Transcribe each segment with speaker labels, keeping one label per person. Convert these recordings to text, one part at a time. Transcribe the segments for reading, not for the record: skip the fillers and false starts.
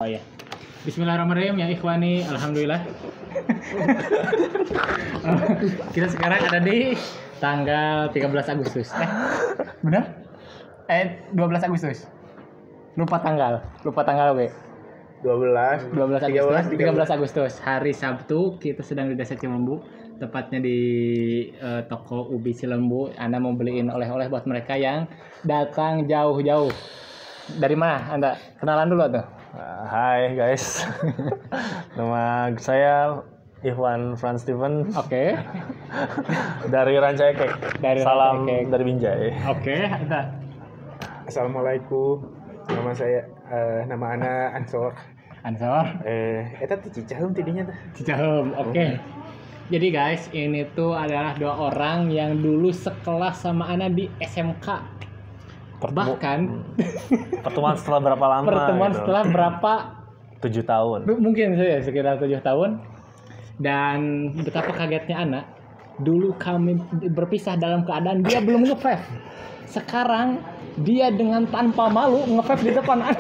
Speaker 1: Oh ya. Bismillahirrahmanirrahim ya ikhwani, alhamdulillah. Kita sekarang ada di tanggal 13 Agustus. Benar? 12 Agustus. Lupa tanggal oke. 13 Agustus, hari Sabtu. Kita sedang di Desa Cilembu, tepatnya di toko Ubi Cilembu. Anda mau beliin oleh-oleh buat mereka yang datang jauh-jauh. Dari mana Anda? Kenalan dulu tuh.
Speaker 2: Hai guys, nama saya Ikhwan Franz Steven.
Speaker 1: Oke.
Speaker 2: Dari Ranca Ekek. Salam dari Binjai.
Speaker 1: Oke, ada.
Speaker 3: Assalamualaikum. Nama saya nama Ana Ansor. Eta tuh Cicaheum tidinya tuh.
Speaker 1: Cicaheum. Oke. Jadi guys, ini tuh adalah dua orang yang dulu sekelas sama Ana di SMK. Bahkan
Speaker 2: pertemuan setelah berapa lama? Gitu.
Speaker 1: Setelah berapa?
Speaker 2: 7 tahun.
Speaker 1: Mungkin saya sekitar 7 tahun. Dan betapa kagetnya Ana. Dulu kami berpisah dalam keadaan dia belum nge-vape. Sekarang dia dengan tanpa malu nge-vape di depan Ana.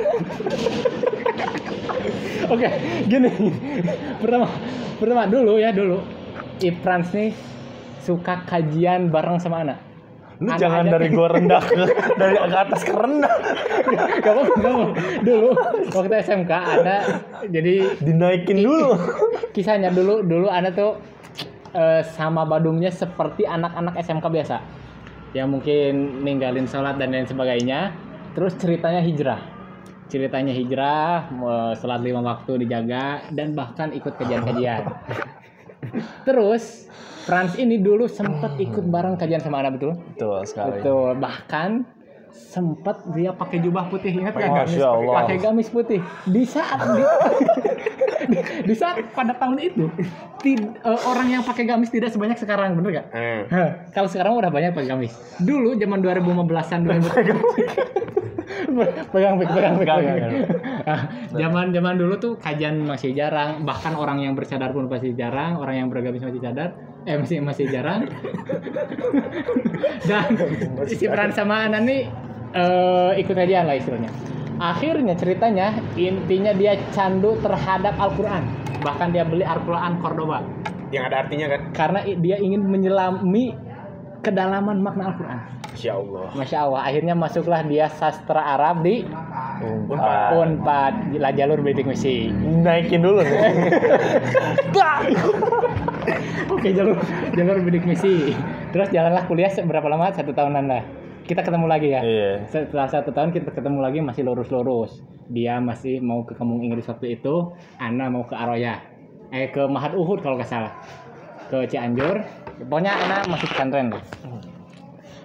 Speaker 1: Oke, gini. Pertama dulu. Ifrans nih suka kajian bareng sama Ana.
Speaker 2: Lu jangan dari gua rendah dari atas ke rendah.
Speaker 1: Gak apa-apa. Dulu waktu SMK ada, jadi
Speaker 2: dinaikin dulu.
Speaker 1: Kisahnya dulu Ana tuh sama Badungnya seperti anak-anak SMK biasa. Yang mungkin ninggalin sholat dan lain sebagainya. Terus ceritanya hijrah, sholat 5 waktu dijaga dan bahkan ikut kajian-kajian. Terus Frans ini dulu sempat ikut bareng kajian sama Ana, betul?
Speaker 2: Betul sekali.
Speaker 1: Betul. Bahkan sempat dia pakai jubah putih, ingat nggak? Pakai gamis putih. Di saat pada tahun itu orang yang pakai gamis tidak sebanyak sekarang, bener nggak? Kalau sekarang udah banyak pakai gamis. Dulu zaman 2015-an pegang. Zaman dulu tuh kajian masih jarang, bahkan orang yang bercadar pun masih jarang, orang yang bergamis masih jarang. Dan si peran sama Ana nih ikut kajian lah istilahnya. Akhirnya ceritanya intinya dia candu terhadap Al-Quran, bahkan dia beli Al-Quran Cordoba
Speaker 3: yang ada artinya kan?
Speaker 1: Karena dia ingin menyelami kedalaman makna Al-Quran. Masya Allah. Akhirnya masuklah dia sastra Arab di Unpad. Gila, jalur bidik misi.
Speaker 2: Naikin dulu.
Speaker 1: Oke, jalur bidik misi. Terus jalanlah kuliah berapa lama? 1 tahunan lah. Kita ketemu lagi ya.
Speaker 2: Iya.
Speaker 1: Setelah 1 tahun kita ketemu lagi, masih lurus. Dia masih mau ke Kampung Inggris waktu itu. Ana mau ke Aroya. Ke Mahat Uhud kalau nggak salah. Ke Cianjur. Pokoknya Ana masuk pesantren.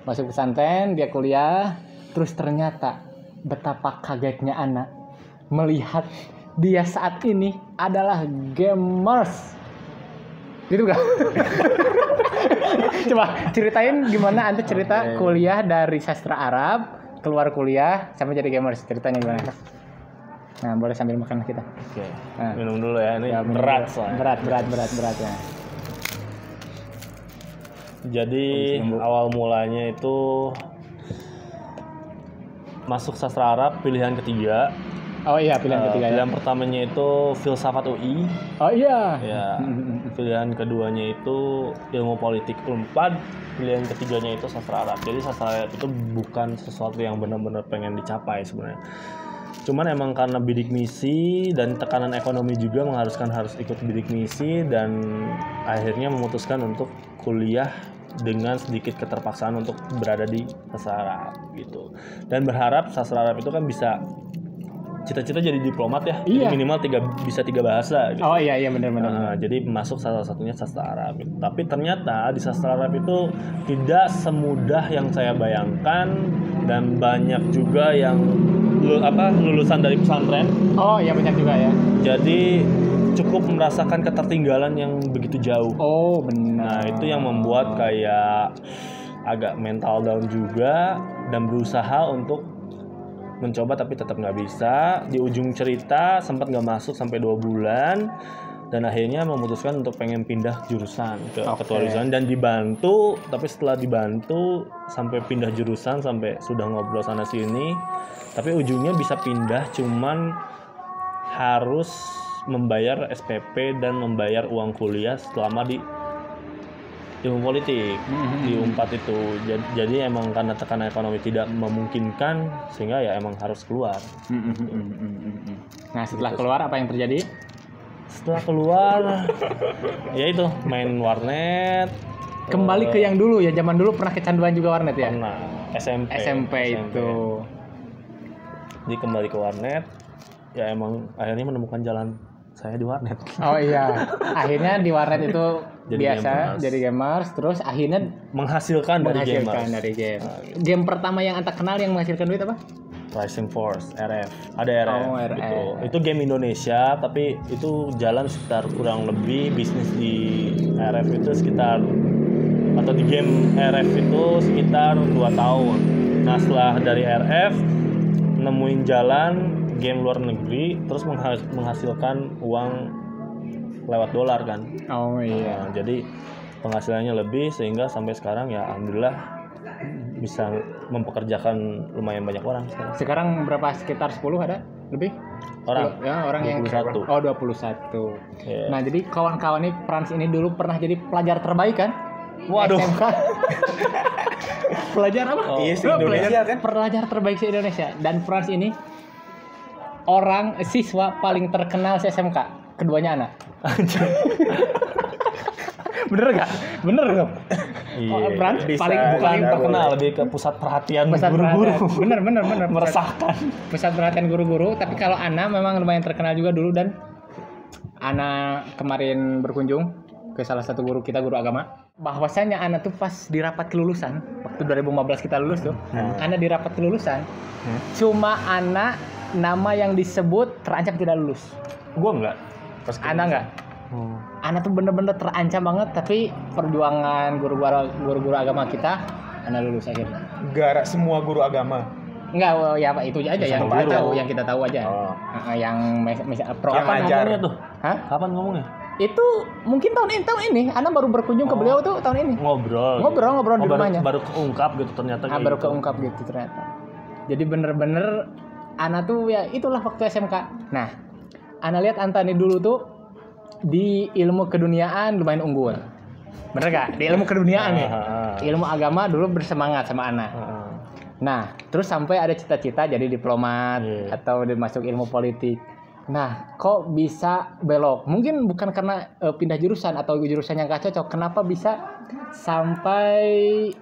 Speaker 1: Masuk pesantren, dia kuliah. Terus ternyata betapa kagetnya Ana melihat dia saat ini adalah gamers. Gitu gak? Coba ceritain gimana Anda cerita kuliah dari sastra Arab, keluar kuliah sampai jadi gamers. Ceritanya gimana? Nah, boleh sambil makan kita.
Speaker 2: Oke. Nah, minum dulu ya. Ini berat soalnya. Berat ya. Jadi awal mulanya itu masuk sastra Arab pilihan ketiga.
Speaker 1: Oh iya, pilihan ketiga.
Speaker 2: Pilihan pertamanya itu filsafat UI.
Speaker 1: Oh iya.
Speaker 2: Ya. Pilihan keduanya itu ilmu politik Unpad. Pilihan ketiganya itu sastra Arab. Jadi sastra Arab itu bukan sesuatu yang benar-benar pengen dicapai sebenarnya. Cuman emang karena bidik misi dan tekanan ekonomi juga mengharuskan harus ikut bidik misi, dan akhirnya memutuskan untuk kuliah dengan sedikit keterpaksaan untuk berada di sastra Arab gitu. Dan berharap sastra Arab itu kan bisa cita-cita jadi diplomat ya.
Speaker 1: Iya.
Speaker 2: Jadi minimal bisa 3 bahasa gitu.
Speaker 1: Oh iya benar.
Speaker 2: Jadi masuk salah satunya sastra Arab gitu. Tapi ternyata di sastra Arab itu tidak semudah yang saya bayangkan, dan banyak juga yang lulusan dari pesantren.
Speaker 1: Oh iya, banyak juga ya.
Speaker 2: Jadi cukup merasakan ketertinggalan yang begitu jauh.
Speaker 1: Oh benar.
Speaker 2: Nah itu yang membuat kayak agak mental down juga, dan berusaha untuk mencoba tapi tetap nggak bisa. Di ujung cerita sempat nggak masuk sampai 2 bulan, dan akhirnya memutuskan untuk pengen pindah jurusan ke ketulisan, dan dibantu. Tapi setelah dibantu sampai pindah jurusan, sampai sudah ngobrol sana sini, tapi ujungnya bisa pindah cuman harus membayar SPP dan membayar uang kuliah selama di ilmu politik di Unpad itu. Jadi emang karena tekanan ekonomi tidak memungkinkan sehingga ya emang harus keluar.
Speaker 1: Nah setelah keluar apa yang terjadi?
Speaker 2: Setelah keluar ya itu main warnet.
Speaker 1: Kembali ke yang dulu ya, zaman dulu pernah kecanduan juga warnet ya?
Speaker 2: Pernah
Speaker 1: SMP itu.
Speaker 2: Jadi kembali ke warnet ya emang akhirnya menemukan jalan saya di warnet.
Speaker 1: Oh iya, akhirnya di warnet itu
Speaker 2: Jadi
Speaker 1: biasa
Speaker 2: gamers.
Speaker 1: jadi gamers, terus akhirnya
Speaker 2: Menghasilkan dari gamers.
Speaker 1: dari game. Game pertama yang Anta kenal yang menghasilkan duit apa?
Speaker 2: Rising Force, RF. Ada RF.
Speaker 1: Oh, RF.
Speaker 2: Gitu. Itu game Indonesia, tapi itu jalan sekitar kurang lebih bisnis di RF itu sekitar atau di game RF itu sekitar 2 tahun. Nah setelah dari RF nemuin jalan game luar negeri, terus menghasilkan uang lewat dolar kan.
Speaker 1: Oh iya.
Speaker 2: Nah, jadi penghasilannya lebih sehingga sampai sekarang ya alhamdulillah bisa mempekerjakan lumayan banyak orang sekarang.
Speaker 1: Sekarang berapa? Sekitar 10 ada? Lebih?
Speaker 2: Orang?
Speaker 1: Ya, orang
Speaker 2: 21.
Speaker 1: yang 21.
Speaker 2: Iya.
Speaker 1: Nah, jadi kawan-kawan ini Frans ini dulu pernah jadi pelajar terbaik kan?
Speaker 2: Waduh.
Speaker 1: SMK. Pelajar apa?
Speaker 2: Oh,
Speaker 3: iya, se-Indonesia kan?
Speaker 1: Pelajar terbaik se-Indonesia. Dan Frans ini orang siswa paling terkenal se-SMK. Keduanya anak. Bener gak? Bener gak?
Speaker 2: Iya.
Speaker 1: Frans
Speaker 3: bisa.
Speaker 1: paling
Speaker 2: Bukan terkenal, lebih ke pusat perhatian
Speaker 1: pusat
Speaker 2: guru-guru.
Speaker 1: perhatian. Bener.
Speaker 2: Meresahkan.
Speaker 1: Pusat perhatian guru-guru. Tapi kalau Ana memang lumayan terkenal juga dulu, dan Ana kemarin berkunjung ke salah satu guru kita, guru agama. Bahwasanya Ana tuh pas di rapat kelulusan, waktu 2015 kita lulus tuh, Ana di rapat kelulusan, cuma Ana nama yang disebut terancam tidak lulus.
Speaker 2: Gua enggak.
Speaker 1: Ana enggak. Ana tuh bener-bener terancam banget, tapi perjuangan guru-guru agama kita, Ana lulus akhirnya.
Speaker 3: Gara semua guru agama.
Speaker 1: Enggak, ya Pak, itu aja yang
Speaker 2: Sama
Speaker 1: kita
Speaker 2: guru.
Speaker 1: tahu, yang kita tahu aja.
Speaker 3: Oh.
Speaker 1: Yang pro
Speaker 3: Yang
Speaker 1: apa
Speaker 3: ngajar.
Speaker 2: Ngomongnya tuh?
Speaker 1: Hah?
Speaker 2: Kapan ngomongnya?
Speaker 1: Itu mungkin tahun ini. Ana baru berkunjung ke beliau tuh tahun ini.
Speaker 2: Ngobrol
Speaker 1: Ngobrol di rumahnya.
Speaker 2: Baru keungkap gitu ternyata. kayak
Speaker 1: Baru
Speaker 2: gitu.
Speaker 1: keungkap gitu ternyata. Jadi bener-bener Ana tuh ya itulah waktu SMK. Nah, Ana lihat Antani dulu tuh di ilmu keduniaan lumayan unggul. Bener gak? Di ilmu keduniaan nih. Ilmu agama dulu bersemangat sama Ana. Nah, terus sampai ada cita-cita jadi diplomat atau masuk ilmu politik. Nah, kok bisa belok? Mungkin bukan karena pindah jurusan atau jurusan yang gak cocok. Kenapa bisa sampai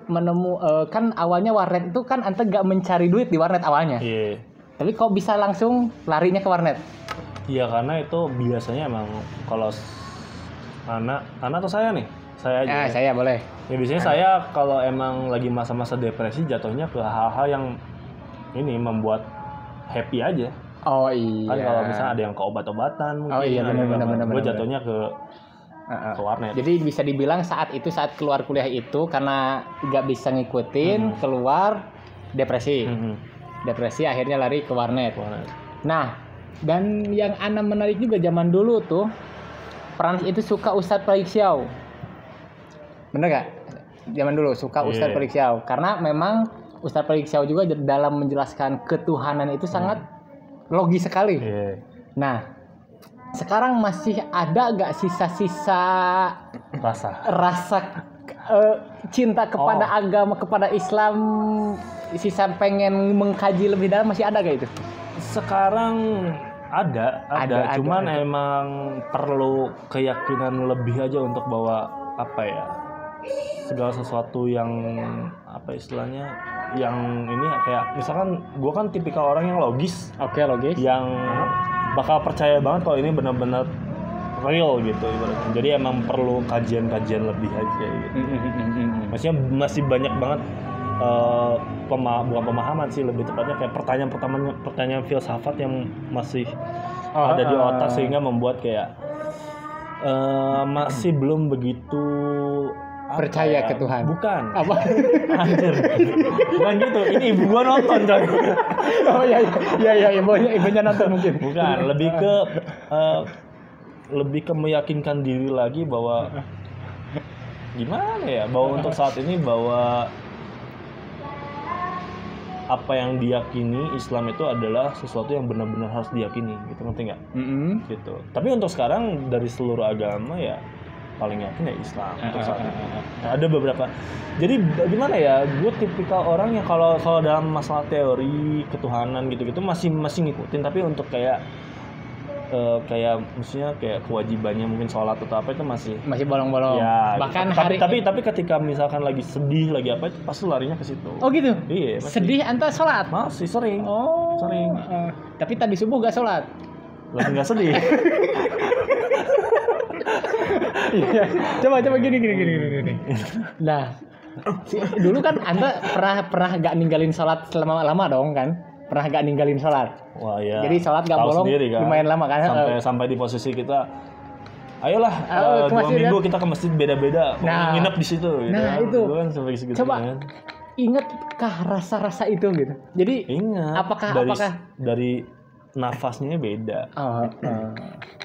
Speaker 1: kan awalnya warnet itu kan Anta gak mencari duit di warnet awalnya.
Speaker 2: Iya.
Speaker 1: Tapi kok bisa langsung larinya ke warnet?
Speaker 2: Iya karena itu biasanya emang kalau anak atau saya nih, saya aja.
Speaker 1: Ya, saya boleh.
Speaker 2: Ya biasanya saya kalau emang lagi masa-masa depresi jatuhnya ke hal-hal yang ini membuat happy aja.
Speaker 1: Oh iya.
Speaker 2: Kan kalau misalnya ada yang ke obat-obatan mungkin.
Speaker 1: Oh iya, benar.
Speaker 2: Gue jatuhnya ke warnet.
Speaker 1: Jadi bisa dibilang saat keluar kuliah itu karena nggak bisa ngikutin, keluar depresi. Depresi akhirnya lari ke warnet. Nah, dan yang Ana menarik juga zaman dulu tuh, Frans itu suka Ustadz Felix Xiao. Bener gak? Zaman dulu suka Ustadz Felix Xiao. Karena memang Ustadz Felix Xiao juga dalam menjelaskan ketuhanan itu sangat logis sekali. Nah, sekarang masih ada gak sisa-sisa rasa cinta kepada agama, kepada Islam, sisa pengen mengkaji lebih dalam, masih ada gak itu?
Speaker 2: Sekarang ada, cuman emang perlu keyakinan lebih aja untuk bawa apa ya, segala sesuatu yang apa istilahnya, yang ini kayak misalkan gue kan tipikal orang yang logis.
Speaker 1: Logis.
Speaker 2: Yang bakal percaya banget kalau ini benar-benar real gitu ibaratnya. Jadi emang perlu kajian-kajian lebih aja gitu. Maksudnya masih banyak banget bukan pemahaman sih, lebih tepatnya kayak pertanyaan filsafat yang masih ada di otak sehingga membuat kayak masih belum begitu
Speaker 3: percaya ke Tuhan.
Speaker 2: Bukan.
Speaker 1: Apa?
Speaker 2: Anjir. Bukan gitu. Ini ibu gua nonton coy.
Speaker 1: Oh iya, ibunya nonton mungkin.
Speaker 2: Bukan, lebih ke meyakinkan diri lagi bahwa gimana ya, bahwa untuk saat ini bahwa apa yang diyakini Islam itu adalah sesuatu yang benar-benar harus diyakini gitu, ngerti nggak? Gitu. Tapi untuk sekarang dari seluruh agama ya paling yakin ya Islam untuk saat ini. Nah, ada beberapa. Jadi gimana ya? Gue tipikal orang yang kalau dalam masalah teori ketuhanan gitu-gitu masih ngikutin, tapi untuk kayak maksudnya kayak kewajibannya mungkin sholat atau apa itu masih
Speaker 1: bolong-bolong.
Speaker 2: Ya,
Speaker 1: bahkan
Speaker 2: tapi ketika misalkan lagi sedih lagi apa itu pasti larinya ke situ.
Speaker 1: Oh gitu.
Speaker 2: Iya.
Speaker 1: Sedih anta sholat.
Speaker 2: Masih sering.
Speaker 1: Oh.
Speaker 2: Sering.
Speaker 1: Tapi tadi subuh gak sholat.
Speaker 2: Lagi nggak sedih.
Speaker 1: Iya. Coba gini. Nah, dulu kan anta pernah gak ninggalin sholat selama lama dong kan? Pernah gak ninggalin sholat?
Speaker 2: Wah ya.
Speaker 1: Jadi sholat gak
Speaker 2: tahu
Speaker 1: bolong
Speaker 2: sendiri, kan?
Speaker 1: lumayan lama kan?
Speaker 2: Sampai di posisi kita, ayolah 2
Speaker 1: masjid,
Speaker 2: minggu
Speaker 1: kan?
Speaker 2: kita ke masjid beda-beda, nginep di situ. Gitu,
Speaker 1: nah
Speaker 2: kan?
Speaker 1: itu.
Speaker 2: Kan sampai segitu,
Speaker 1: coba
Speaker 2: kan?
Speaker 1: ingetkah rasa-rasa itu gitu? Jadi
Speaker 2: ingat.
Speaker 1: apakah
Speaker 2: dari nafasnya beda.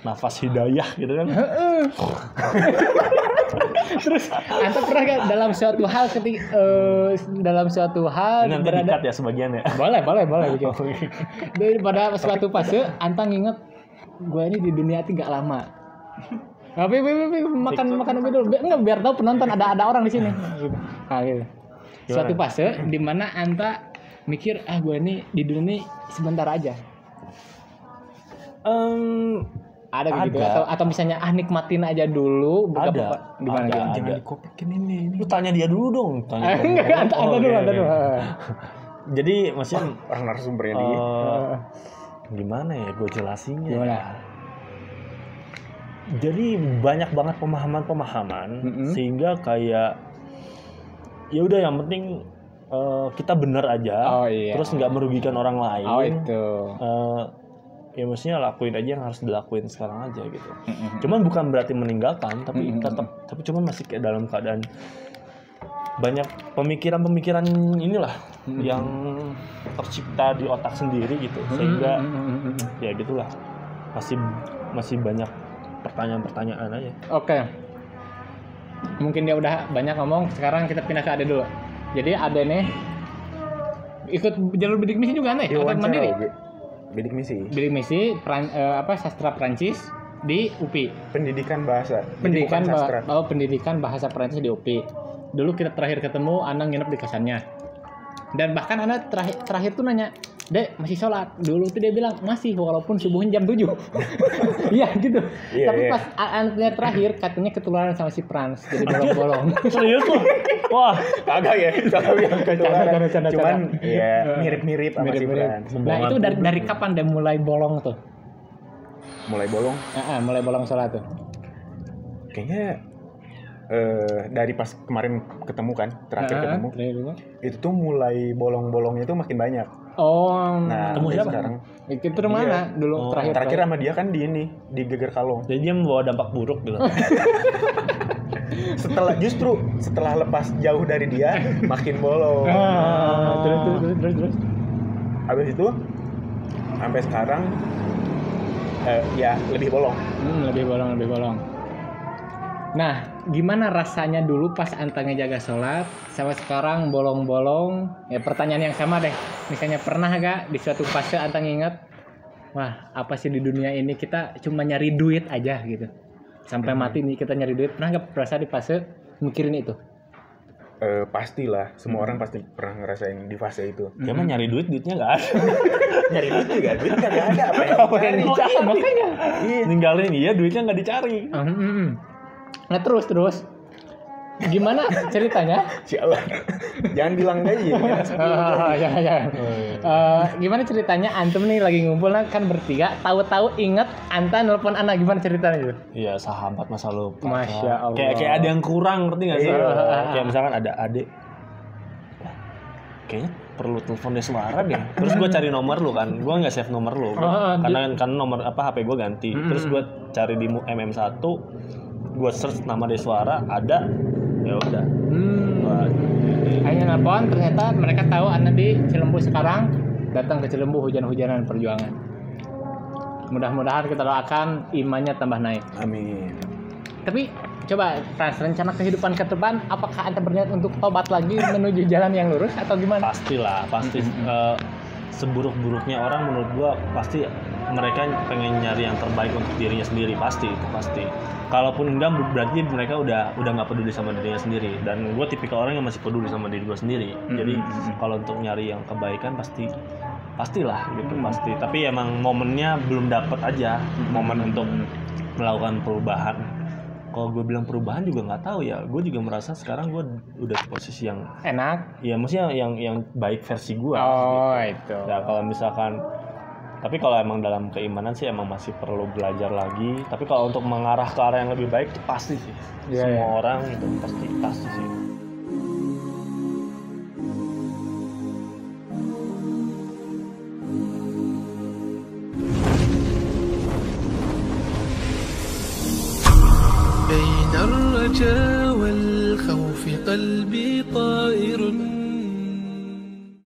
Speaker 2: Nafas hidayah gitu kan.
Speaker 1: Terus anta pernah gak dalam suatu hal
Speaker 2: ini nanti dikat ya sebagian ya.
Speaker 1: boleh gitu. Pada suatu fase anta nginget gue ini di dunia itu gak lama. Tapi makan dulu. Enggak, biar tahu penonton ada orang di sini. Nah, gitu. Suatu fase di mana anta mikir gue ini di dunia ini sebentar aja. Ada begitu atau misalnya nikmatin aja dulu gimana gitu.
Speaker 3: Jangan dikopekin ini.
Speaker 2: Lu tanya dia dulu dong.
Speaker 1: Anta dulu.
Speaker 2: Jadi maksudnya
Speaker 3: Orang narasumbernya dia.
Speaker 2: gimana ya gue jelasinnya?
Speaker 1: Gimana?
Speaker 2: Jadi banyak banget pemahaman sehingga kayak ya udah yang penting kita benar aja, terus nggak merugikan orang lain.
Speaker 1: Oh itu.
Speaker 2: Ya maksudnya lakuin aja yang harus dilakuin sekarang aja gitu. Cuman bukan berarti meninggalkan, tapi tapi cuman masih kayak dalam keadaan banyak pemikiran inilah yang tercipta di otak sendiri gitu, sehingga ya gitulah masih banyak pertanyaan-pertanyaan aja.
Speaker 1: Oke. Mungkin dia udah banyak ngomong, sekarang kita pindah ke Ade dulu. Jadi Ade nih ikut jalur bidik misi juga nih, atau mandiri?
Speaker 3: Bidik misi.
Speaker 1: Bidik misi sastra Prancis di UPI.
Speaker 3: Pendidikan bahasa.
Speaker 1: Pendidikan bahasa Prancis di UPI. Dulu kita terakhir ketemu, Ana nginep di kosannya. Dan bahkan Ana terakhir tuh nanya, "Dek, masih sholat?" Dulu tuh dia bilang, "Masih, walaupun subuhnya jam 7." Iya gitu. Tapi pas anaknya terakhir katanya ketularan sama si Frans, jadi bolong-bolong.
Speaker 2: Serius tuh? Wah,
Speaker 3: Kagak ya.
Speaker 1: Canda.
Speaker 3: Cuman ya mirip-mirip sama si Frans.
Speaker 1: Nah, itu dari kapan dia mulai bolong tuh?
Speaker 3: Mulai bolong?
Speaker 1: Mulai bolong sholat tuh.
Speaker 3: Kayaknya dari pas kemarin ketemu kan, terakhir ketemu. Itu tuh mulai bolong-bolongnya itu makin banyak.
Speaker 1: Oh,
Speaker 3: nah,
Speaker 2: ketemu siapa
Speaker 3: sekarang?
Speaker 1: Itu mana dulu terakhir?
Speaker 3: Terakhir sama dia kan di Geger Kalong.
Speaker 2: Jadi dia membawa dampak buruk gitu.
Speaker 3: setelah lepas jauh dari dia makin bolong.
Speaker 1: Terus.
Speaker 3: Habis itu sampai sekarang ya lebih bolong.
Speaker 1: Lebih bolong. Nah, gimana rasanya dulu pas anta ngejaga sholat sama sekarang bolong-bolong? Ya pertanyaan yang sama deh. Misalnya pernah gak di suatu fase anta nginget, wah apa sih di dunia ini kita cuma nyari duit aja gitu. Sampai mati nih kita nyari duit. Pernah gak perasa di fase mikirin itu?
Speaker 3: Pastilah, semua orang pasti pernah ngerasain di fase itu.
Speaker 2: Ya emang nyari duitnya nggak ada.
Speaker 3: Nyari duit juga, duit nggak ada.
Speaker 2: Apa yang dicari?
Speaker 1: Makanya.
Speaker 2: Ninggalin duitnya nggak dicari.
Speaker 1: Nah terus gimana ceritanya?
Speaker 3: Sialan, jangan bilang aja.
Speaker 1: Jangan. Gimana ceritanya antum nih lagi ngumpul kan bertiga, tahu-tahu inget anta nelpon Ana, gimana ceritanya gitu?
Speaker 2: Iya, sahabat masa lupa.
Speaker 1: Masya Allah.
Speaker 2: Kayak ada yang kurang, ngerti nggak sih? Kayak misalkan ada adik, kayaknya perlu telepon suara deh. Terus gue cari nomor lu kan, gue nggak save nomor lu, karena nomor HP gue ganti. Terus gue cari di MM1, gue search nama suara ada, ya udah.
Speaker 1: Hanya nelpon, ternyata mereka tahu Anda di Cilembu sekarang, datang ke Cilembu hujan-hujanan perjuangan. Mudah-mudahan kita doakan imannya tambah naik.
Speaker 3: Amin.
Speaker 1: Tapi coba Frans, rencana kehidupan ke depan, apakah Anda berniat untuk tobat lagi menuju jalan yang lurus atau gimana?
Speaker 2: Pastilah, pasti. Seburuk-buruknya orang menurut gua pasti mereka pengen nyari yang terbaik untuk dirinya sendiri, pasti itu pasti. Kalaupun enggak, berarti mereka udah nggak peduli sama dirinya sendiri. Dan gue tipikal orang yang masih peduli sama diri gue sendiri. Jadi kalau untuk nyari yang kebaikan pastilah gitu, pasti. Tapi emang momennya belum dapet aja, momen untuk melakukan perubahan. Kalau gue bilang perubahan juga nggak tahu ya. Gue juga merasa sekarang gue udah di posisi yang
Speaker 1: Enak.
Speaker 2: ya, maksudnya yang baik versi gue.
Speaker 1: Oh
Speaker 2: gitu.
Speaker 1: itu.
Speaker 2: Ya kalau misalkan, tapi kalau emang dalam keimanan sih emang masih perlu belajar lagi. Tapi kalau untuk mengarah ke arah yang lebih baik itu pasti sih. Semua orang itu pasti sih.
Speaker 4: بين الرجا والخوف قلبي طال